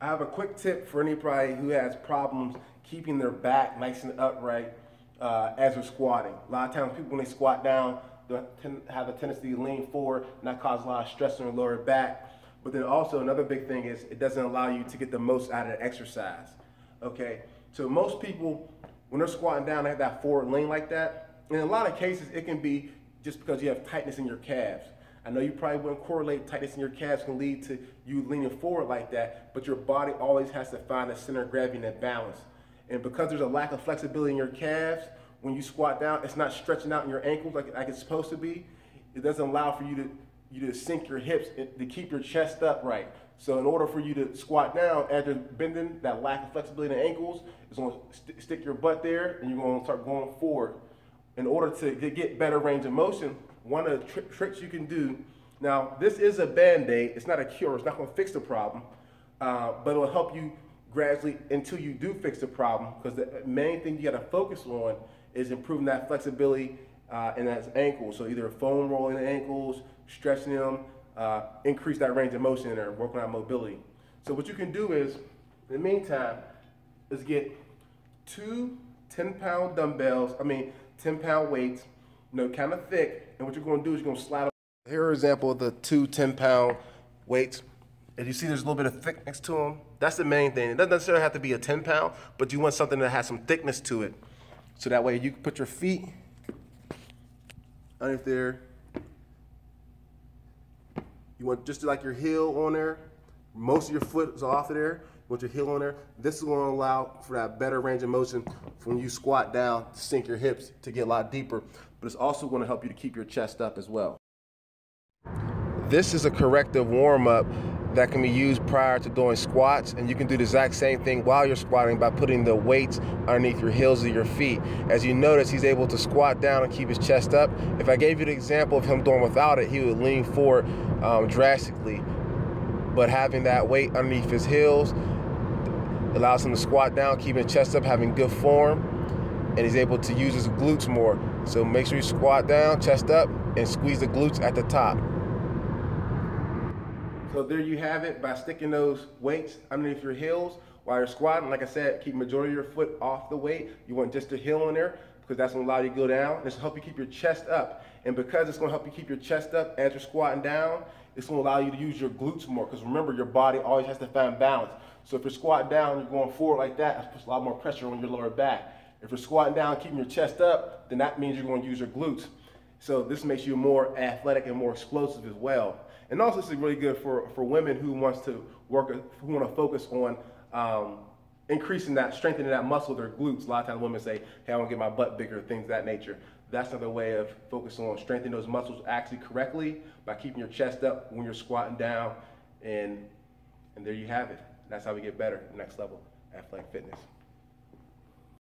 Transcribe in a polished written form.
I have a quick tip for anybody who has problems keeping their back nice and upright as they're squatting. A lot of times people, when they squat down, they have a tendency to lean forward, and that causes a lot of stress on their lower back. But then also another big thing is it doesn't allow you to get the most out of the exercise. Okay, so most people, when they're squatting down, they have that forward lean like that. In a lot of cases, it can be just because you have tightness in your calves. I know you probably wouldn't correlate tightness in your calves can lead to you leaning forward like that, but your body always has to find a center of gravity and that balance. And because there's a lack of flexibility in your calves, when you squat down, it's not stretching out in your ankles like it's supposed to be. It doesn't allow for you to sink your hips to keep your chest upright. So in order for you to squat down, as you're bending, that lack of flexibility in the ankles is going to stick your butt there, and you're going to start going forward. In order to get better range of motion, one of the tricks you can do, now this is a band-aid, it's not a cure, it's not going to fix the problem, but it will help you gradually until you do fix the problem, because the main thing you got to focus on is improving that flexibility in that ankle. So either foam rolling the ankles, stretching them, increase that range of motion in there, working on mobility. So what you can do is, in the meantime, is get two 10-pound dumbbells, 10-pound weights, kind of thick, and what you're going to do is you're going to slide them. Here are an example of the two 10-pound weights. As you see, there's a little bit of thickness to them. That's the main thing. It doesn't necessarily have to be a 10-pound, but you want something that has some thickness to it. So that way you can put your feet underneath there. You want just like your heel on there. Most of your foot is off of there. You want your heel on there. This is going to allow for that better range of motion when you squat down to sink your hips to get a lot deeper. But it's also going to help you to keep your chest up as well. This is a corrective warm-up that can be used prior to doing squats, and you can do the exact same thing while you're squatting by putting the weights underneath your heels of your feet. As you notice, he's able to squat down and keep his chest up. If I gave you the example of him doing without it, he would lean forward drastically. But having that weight underneath his heels allows him to squat down, keeping his chest up, having good form, and he's able to use his glutes more. So make sure you squat down, chest up, and squeeze the glutes at the top. So there you have it. By sticking those weights underneath your heels while you're squatting, like I said, keep the majority of your foot off the weight. You want just the heel in there because that's going to allow you to go down. This will help you keep your chest up. And because it's going to help you keep your chest up as you're squatting down, it's going to allow you to use your glutes more, because remember, your body always has to find balance. So if you're squatting down, you're going forward like that, that puts a lot more pressure on your lower back. If you're squatting down, keeping your chest up, then that means you're going to use your glutes. So this makes you more athletic and more explosive as well. And also, this is really good for women who want to focus on increasing that, strengthening that muscle of their glutes. A lot of times women say, hey, I want to get my butt bigger, things of that nature. That's another way of focusing on strengthening those muscles actually correctly by keeping your chest up when you're squatting down. And there you have it. That's how we get better, next level athletic fitness.